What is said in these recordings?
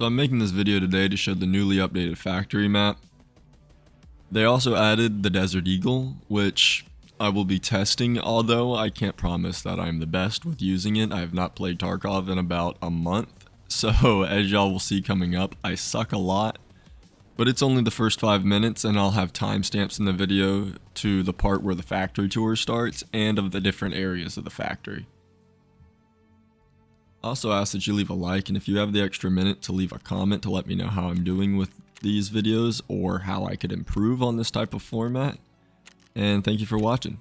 So I'm making this video today to show the newly updated factory map. They also added the Desert Eagle, which I will be testing, although I can't promise that I'm the best with using it. I have not played Tarkov in about a month, so as y'all will see coming up, I suck a lot. But it's only the first 5 minutes, and I'll have timestamps in the video to the part where the factory tour starts and of the different areas of the factory. I also ask that you leave a like, and if you have the extra minute, to leave a comment to let me know how I'm doing with these videos or how I could improve on this type of format. And thank you for watching.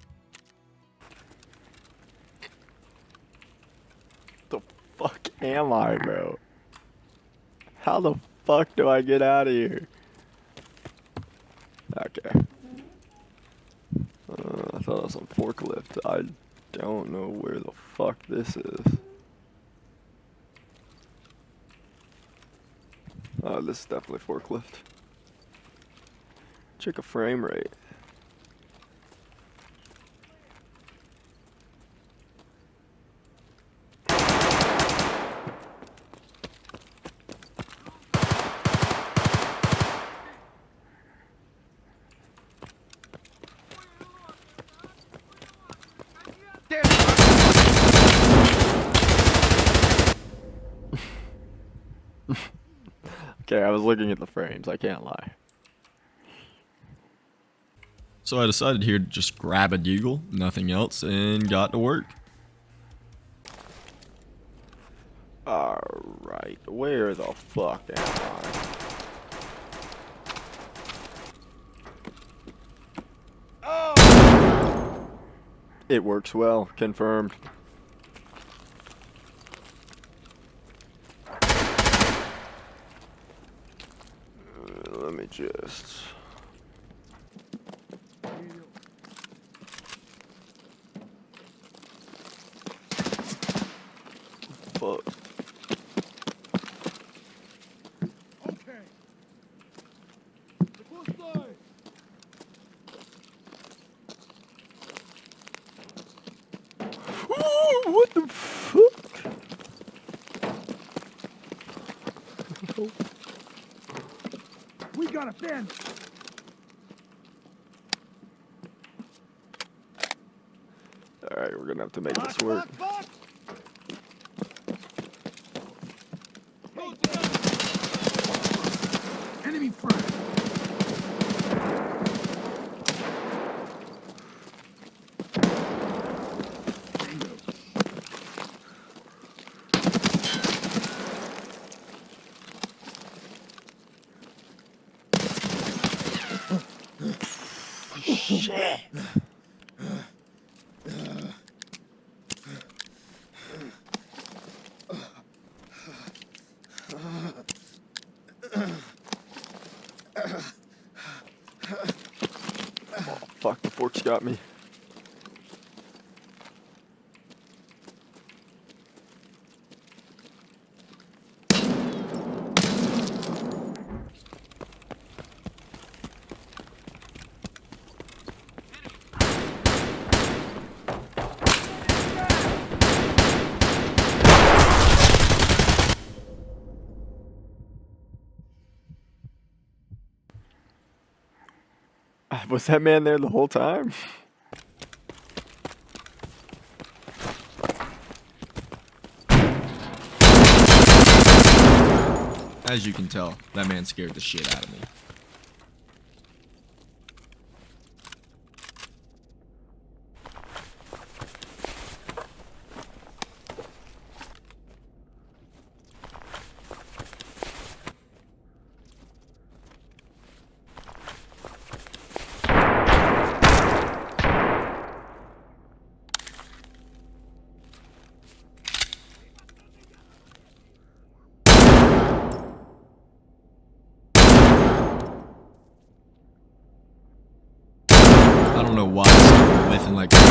The fuck am I, bro? How the fuck do I get out of here? Okay. I thought it was on Forklift. I don't know where the fuck this is. Oh, this is definitely Forklift. Check a frame rate. Okay, I was looking at the frames, I can't lie. So I decided here to just grab a Deagle, nothing else, and got to work. Alright, where the fuck am I? Oh! It works well, confirmed. Let me just... Fuck. Okay. Close line. Ooh, what the fuck? We got a fan. Alright, we're gonna have to make this work. Enemy front. Shit. Oh, fuck, the fork's got me. Was that man there the whole time? As you can tell, that man scared the shit out of me. I don't know why I started whiffing like crazy.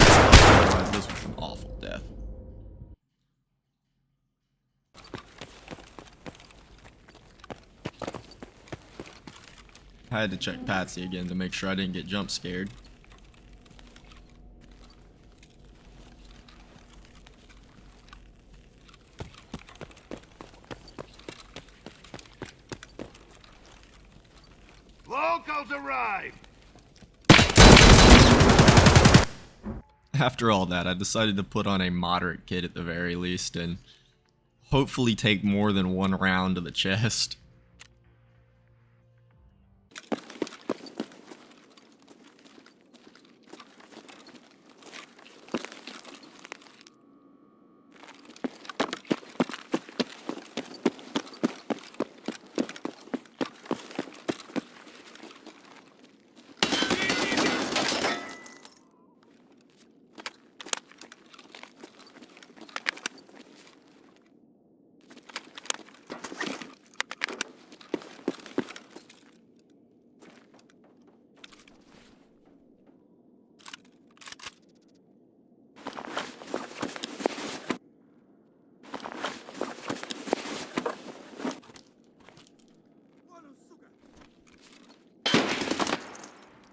Otherwise, this was an awful death. I had to check Patsy again to make sure I didn't get jump scared. Locals arrived! After all that, I decided to put on a moderate kit at the very least and hopefully take more than one round to the chest.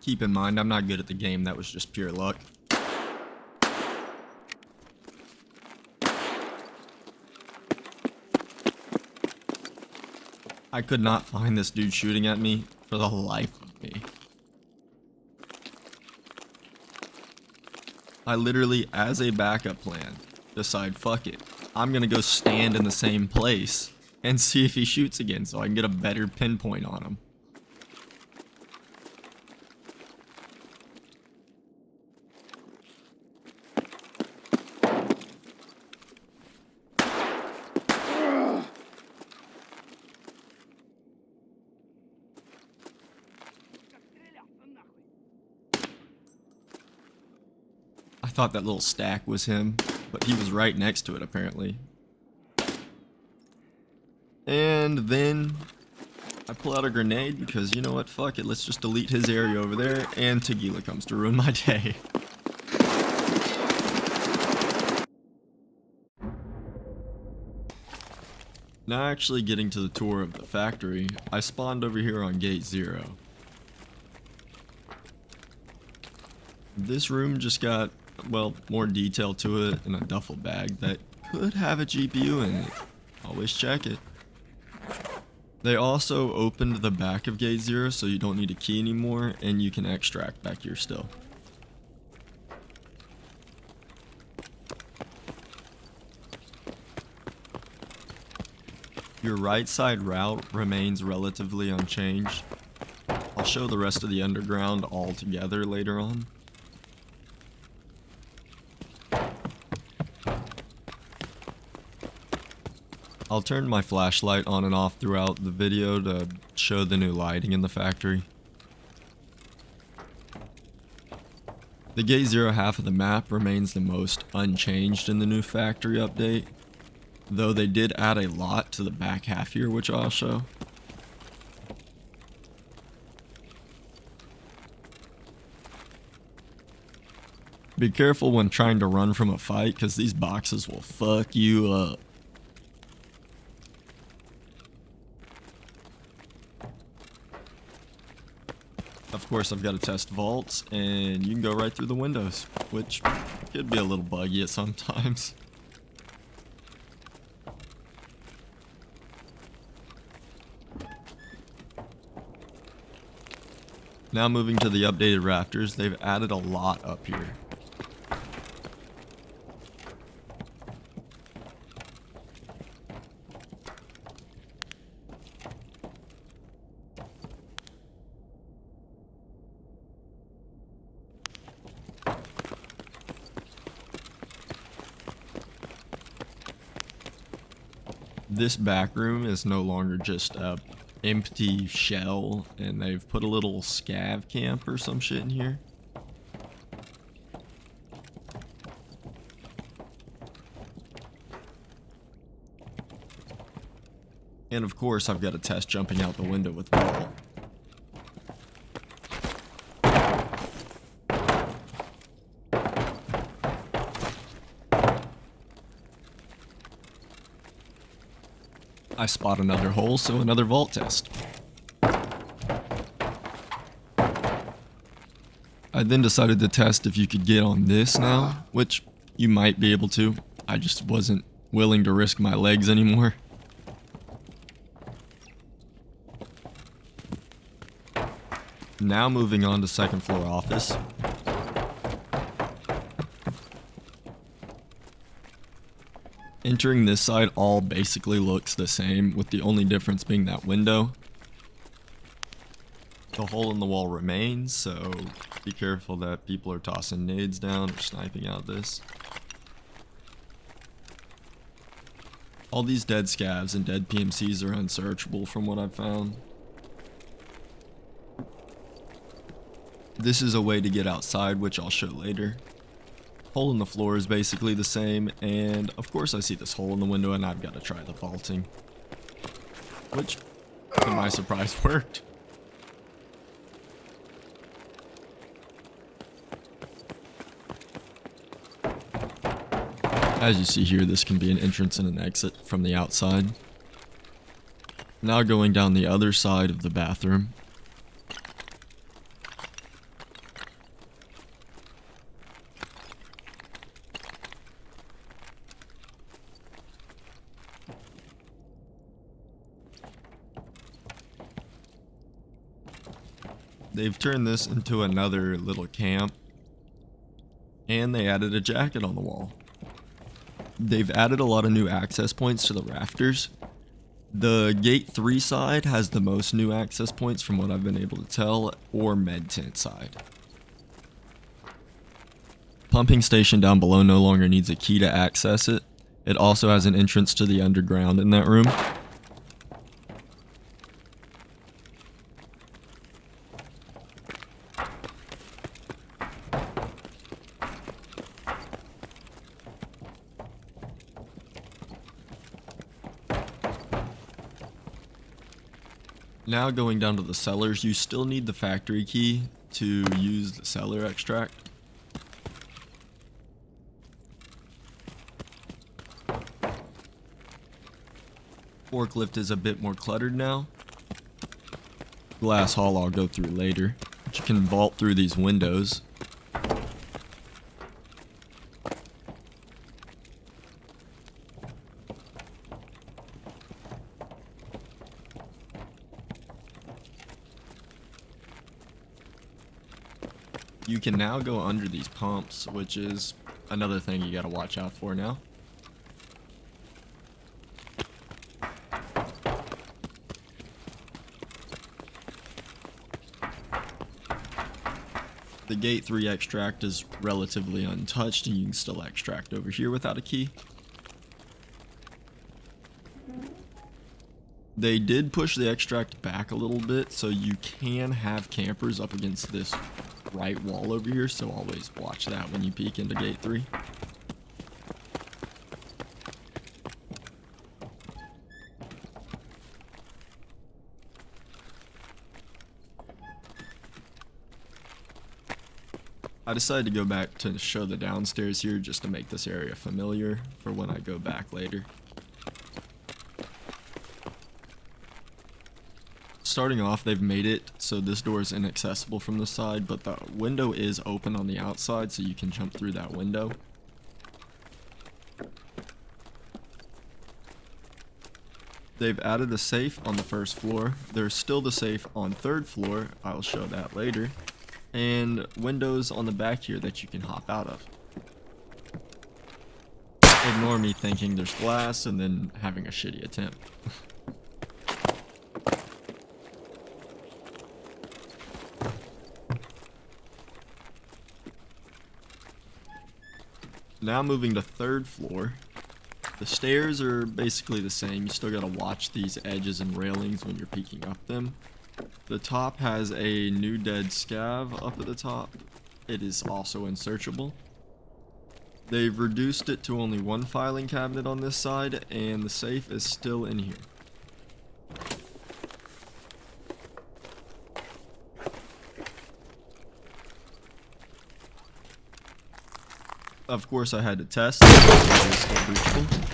Keep in mind, I'm not good at the game, that was just pure luck. I could not find this dude shooting at me for the life of me. I literally, as a backup plan, decide, fuck it, I'm gonna go stand in the same place and see if he shoots again so I can get a better pinpoint on him. I thought that little stack was him, but he was right next to it apparently. And then I pull out a grenade because, you know what, fuck it, let's just delete his area over there, and Deagle comes to ruin my day. Now actually getting to the tour of the factory, I spawned over here on gate 0. This room just got, well, more detail to it in a duffel bag that could have a GPU in it. Always check it. They also opened the back of gate 0 so you don't need a key anymore and you can extract back here still. Your right side route remains relatively unchanged. I'll show the rest of the underground all together later on. I'll turn my flashlight on and off throughout the video to show the new lighting in the factory. The gate 0 half of the map remains the most unchanged in the new factory update, though they did add a lot to the back half here, which I'll show. Be careful when trying to run from a fight, because these boxes will fuck you up. Of course, I've got to test vaults, and you can go right through the windows, which could be a little buggy at sometimes. Now moving to the updated rafters, they've added a lot up here. This back room is no longer just a empty shell, and they've put a little scav camp or some shit in here. And of course, I've got to test jumping out the window with Vault. I spot another hole, so another vault test. I then decided to test if you could get on this now, which you might be able to. I just wasn't willing to risk my legs anymore. Now moving on to second floor office. Entering this side all basically looks the same, with the only difference being that window. The hole in the wall remains, so be careful that people are tossing nades down or sniping out this. All these dead scavs and dead PMCs are unsearchable from what I've found. This is a way to get outside, which I'll show later. Hole in the floor is basically the same, and of course I see this hole in the window and I've got to try the vaulting. Which, to my surprise, worked. As you see here, this can be an entrance and an exit from the outside. Now going down the other side of the bathroom. They've turned this into another little camp, and they added a jacket on the wall. They've added a lot of new access points to the rafters. The gate 3 side has the most new access points from what I've been able to tell, or med tent side. Pumping station down below no longer needs a key to access it. It also has an entrance to the underground in that room. Now going down to the cellars, you still need the factory key to use the cellar extract. Forklift is a bit more cluttered now. Glass hall I'll go through later, but you can vault through these windows. You can now go under these pumps, which is another thing you gotta watch out for now. The gate 3 extract is relatively untouched, and you can still extract over here without a key. They did push the extract back a little bit, so you can have campers up against this right wall over here, so always watch that when you peek into gate 3. I decided to go back to show the downstairs here just to make this area familiar for when I go back later. Starting off, they've made it so this door is inaccessible from the side, but the window is open on the outside, so you can jump through that window. They've added a safe on the first floor. There's still the safe on third floor. I'll show that later. And windows on the back here that you can hop out of. Ignore me thinking there's glass and then having a shitty attempt. Now moving to third floor. The stairs are basically the same. You still gotta watch these edges and railings when you're peeking up them. The top has a new dead scav up at the top. It is also unsearchable. They've reduced it to only one filing cabinet on this side, and the safe is still in here. Of course, I had to test. It is still breachable.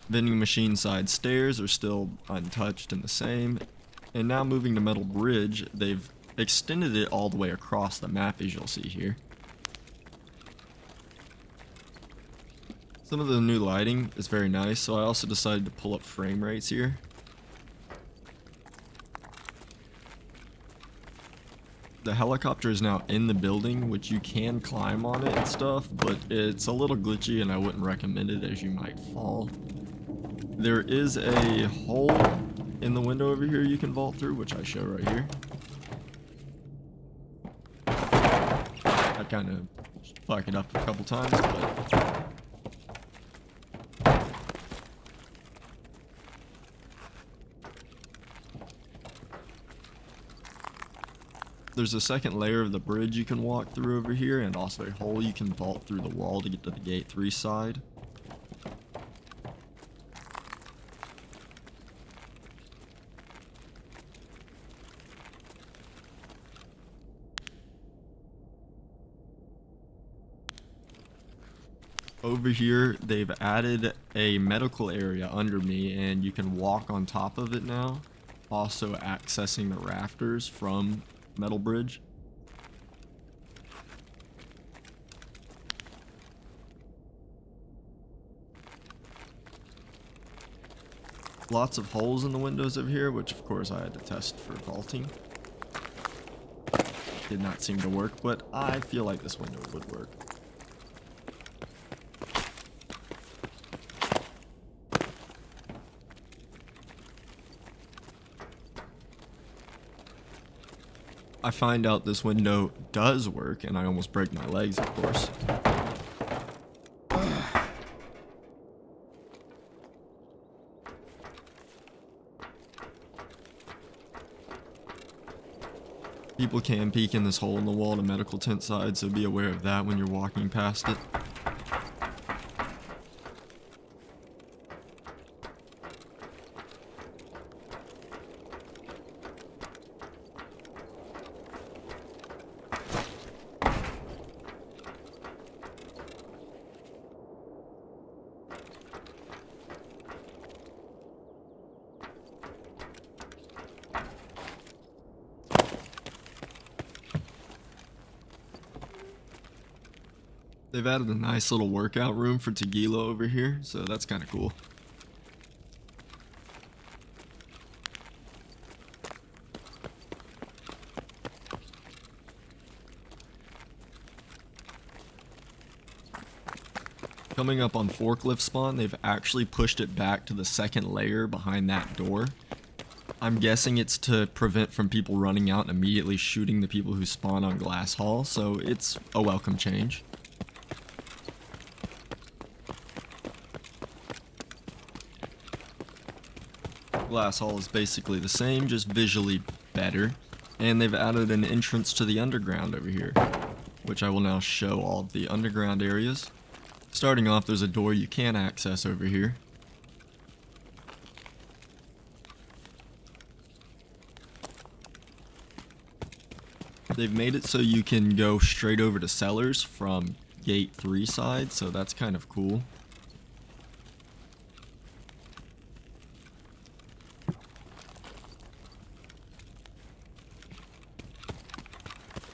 Vending machine side stairs are still untouched and the same. And now moving to metal bridge, they've extended it all the way across the map, as you'll see here. Some of the new lighting is very nice, so I also decided to pull up frame rates here. The helicopter is now in the building, which you can climb on it and stuff, but it's a little glitchy and I wouldn't recommend it as you might fall. There is a hole in the window over here you can vault through, which I show right here. I kind of fuck it up a couple times, but there's a second layer of the bridge you can walk through over here, and also a hole you can vault through the wall to get to the gate 3 side. Over here, they've added a medical area under me, and you can walk on top of it now, also accessing the rafters from metal bridge. Lots of holes in the windows over here, which of course I had to test for vaulting. Did not seem to work, but I feel like this window would work. I find out this window does work, and I almost break my legs, of course. People can peek in this hole in the wall to medical tent side, so be aware of that when you're walking past it. They've added a nice little workout room for Deagle over here, so that's kind of cool. Coming up on forklift spawn, they've actually pushed it back to the second layer behind that door. I'm guessing it's to prevent from people running out and immediately shooting the people who spawn on Glass Hall, so it's a welcome change. Glass Hall is basically the same, just visually better, and they've added an entrance to the underground over here, which I will now show all of the underground areas. Starting off, there's a door you can access over here. They've made it so you can go straight over to cellars from gate 3 side, so that's kind of cool.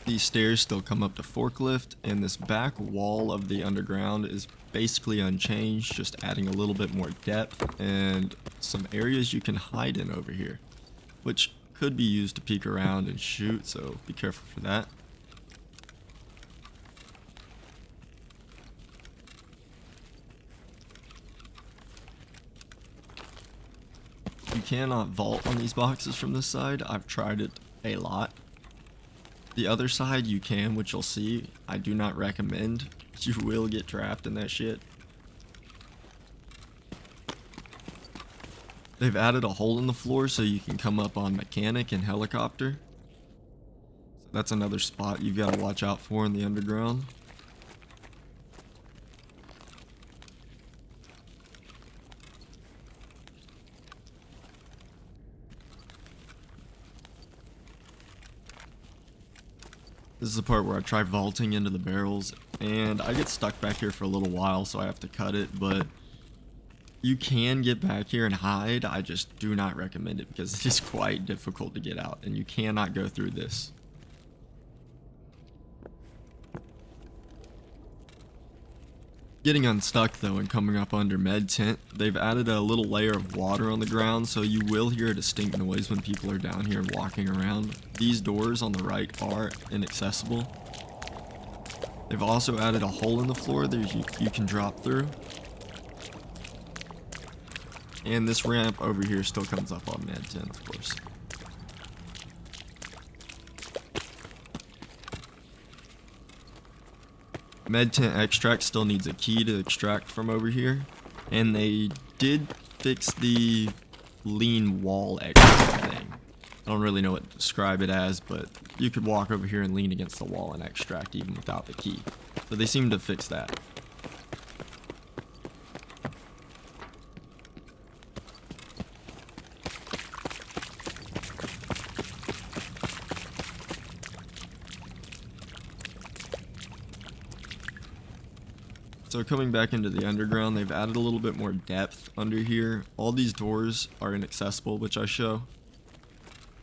These stairs still come up to forklift, and this back wall of the underground is basically unchanged, just adding a little bit more depth and some areas you can hide in over here, which could be used to peek around and shoot, so be careful for that. You cannot vault on these boxes from this side. I've tried it a lot. The other side you can, which you'll see. I do not recommend. You will get trapped in that shit. They've added a hole in the floor so you can come up on mechanic and helicopter. So that's another spot you've got to watch out for in the underground. This is the part where I try vaulting into the barrels, and I get stuck back here for a little while, so I have to cut it, but You can get back here and hide. I just do not recommend it because it is quite difficult to get out and you cannot go through this. Getting unstuck though and coming up under med tent, they've added a little layer of water on the ground, so you will hear a distinct noise when people are down here walking around. These doors on the right are inaccessible. They've also added a hole in the floor that you can drop through. And this ramp over here still comes up on med tent, of course. Med tent extract still needs a key to extract from over here. And they did fix the lean wall extract thing. I don't really know what to describe it as, but you could walk over here and lean against the wall and extract even without the key. So they seem to fix that. So coming back into the underground, they've added a little bit more depth under here. All these doors are inaccessible, which I show.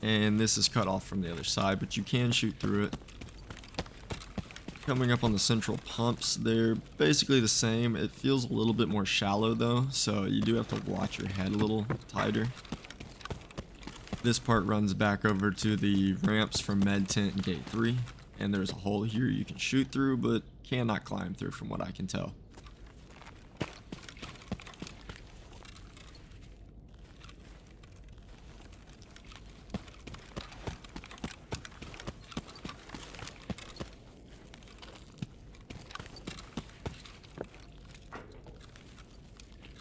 And this is cut off from the other side, but you can shoot through it. Coming up on the central pumps, they're basically the same. It feels a little bit more shallow though, so you do have to watch your head a little tighter. This part runs back over to the ramps from Med Tent and Gate 3. And there's a hole here you can shoot through, but cannot climb through from what I can tell.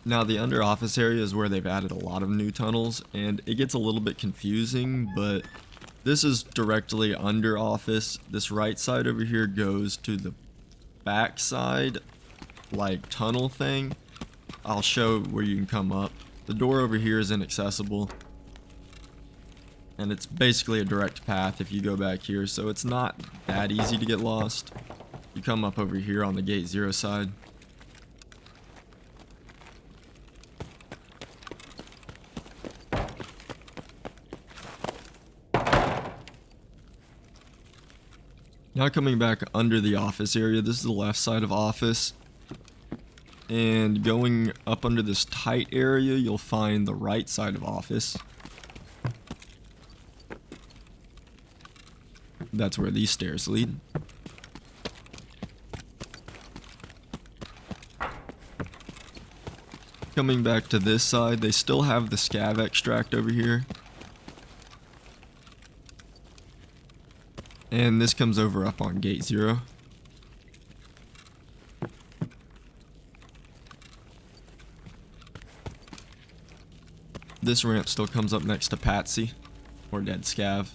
Now the under office area is where they've added a lot of new tunnels, and it gets a little bit confusing, but this is directly under office. This right side over here goes to the back side, like tunnel thing. I'll show where you can come up. The door over here is inaccessible, and it's basically a direct path if you go back here, so it's not that easy to get lost. You come up over here on the gate 0 side. Now coming back under the office area, this is the left side of office. And going up under this tight area, you'll find the right side of office. That's where these stairs lead. Coming back to this side, they still have the scav extract over here. And this comes over up on gate 0. This ramp still comes up next to Patsy, or Dead Scav.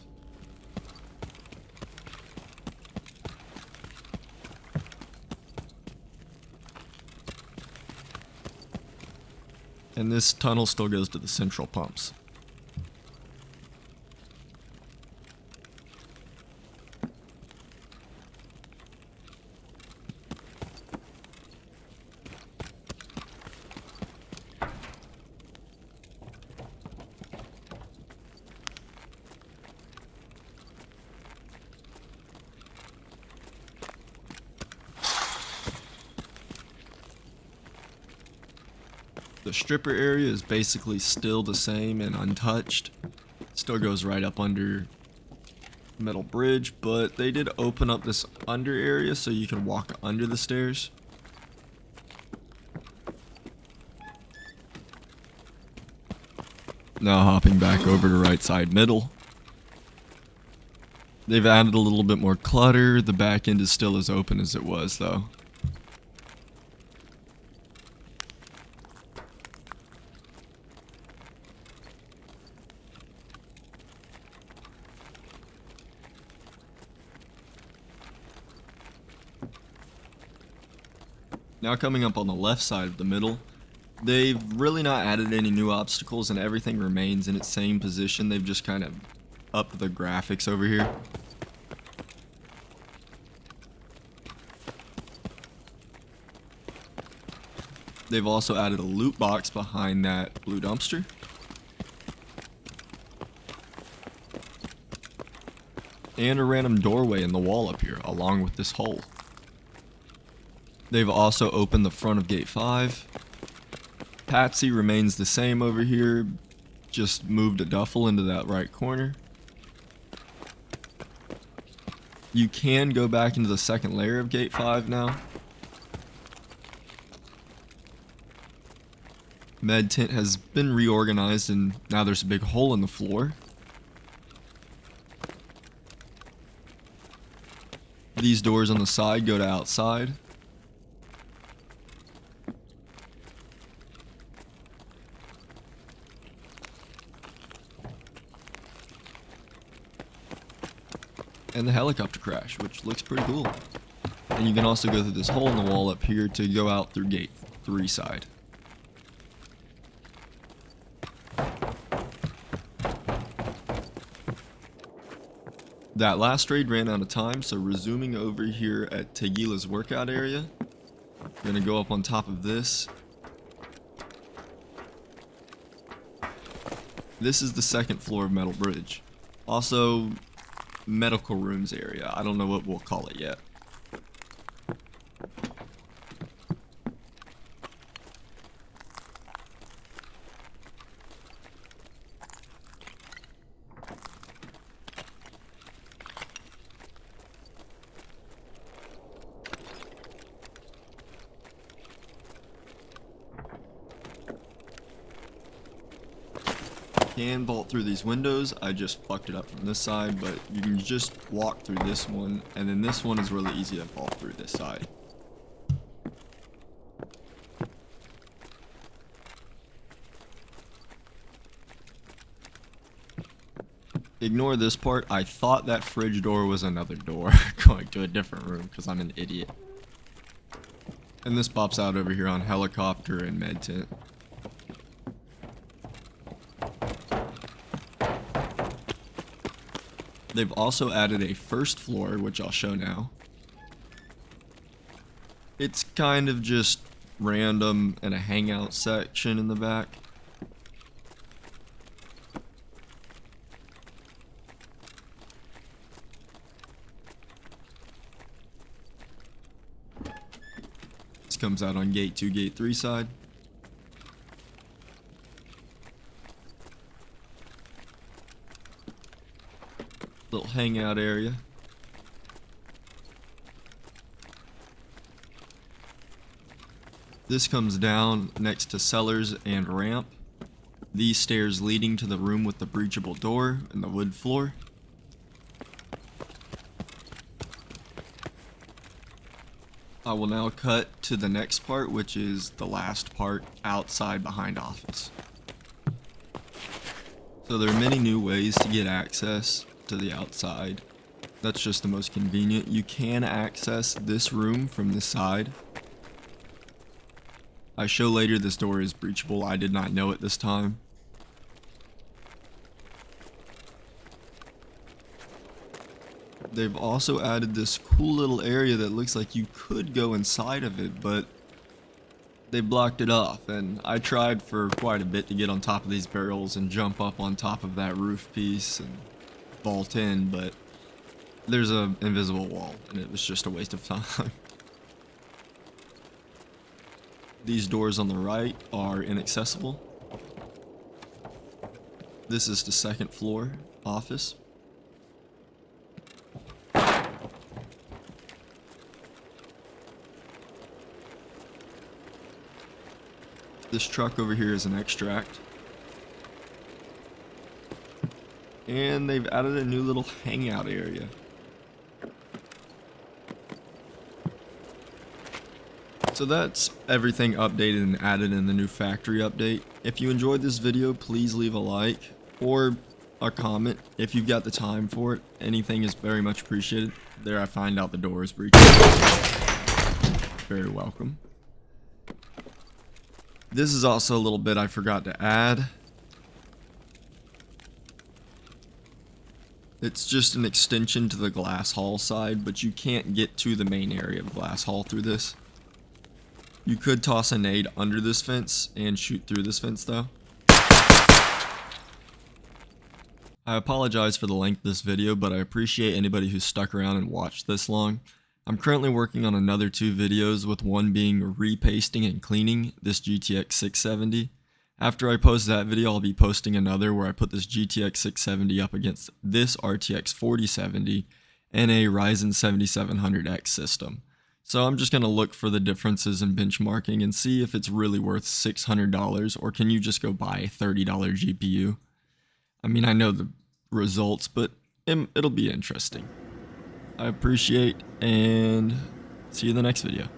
And this tunnel still goes to the central pumps. The stripper area is basically still the same and untouched. Still goes right up under metal bridge, but they did open up this under area so you can walk under the stairs. Now hopping back over to right side middle. They've added a little bit more clutter. The back end is still as open as it was though. Now coming up on the left side of the middle, they've really not added any new obstacles and everything remains in its same position. They've just kind of upped the graphics over here. They've also added a loot box behind that blue dumpster. And a random doorway in the wall up here, along with this hole. They've also opened the front of gate 5. Patsy remains the same over here, just moved a duffel into that right corner. You can go back into the second layer of gate 5 now. Med tent has been reorganized and now there's a big hole in the floor. These doors on the side go to outside. And the helicopter crash, which looks pretty cool. And you can also go through this hole in the wall up here to go out through gate 3 side. That last raid ran out of time, so resuming over here at Tegila's workout area. We're gonna go up on top of this. This is the second floor of Metal Bridge. Also, medical rooms area. I don't know what we'll call it yet. Can vault through these windows. I just fucked it up from this side, but you can just walk through this one, and then this one is really easy to vault through this side. Ignore this part. I thought that fridge door was another door going to a different room because I'm an idiot. And this pops out over here on helicopter and med tent. They've also added a first floor, which I'll show now. It's kind of just random and a hangout section in the back. This comes out on gate 2, gate 3 side. Little hangout area. This comes down next to cellars and ramp. These stairs leading to the room with the breachable door and the wood floor. I will now cut to the next part, which is the last part outside behind office. So there are many new ways to get access to the outside. That's just the most convenient. You can access this room from this side. I show later this door is breachable. I did not know it this time. They've also added this cool little area that looks like you could go inside of it, but they blocked it off, and I tried for quite a bit to get on top of these barrels and jump up on top of that roof piece and vault in, but there's an invisible wall, and it was just a waste of time. These doors on the right are inaccessible. This is the second floor office. This truck over here is an extract. And they've added a new little hangout area. So that's everything updated and added in the new factory update. If you enjoyed this video, please leave a like or a comment if you've got the time for it. Anything is very much appreciated. There I find out the door is breached. Very welcome. This is also a little bit I forgot to add. It's just an extension to the glass hall side, but you can't get to the main area of glass hall through this. You could toss a nade under this fence and shoot through this fence though. I apologize for the length of this video, but I appreciate anybody who stuck around and watched this long. I'm currently working on another 2 videos, with one being repasting and cleaning this GTX 670. After I post that video, I'll be posting another where I put this GTX 670 up against this RTX 4070 and a Ryzen 7700X system. So I'm just going to look for the differences in benchmarking and see if it's really worth $600, or can you just go buy a $30 GPU? I mean, I know the results, but it'll be interesting. I appreciate, and see you in the next video.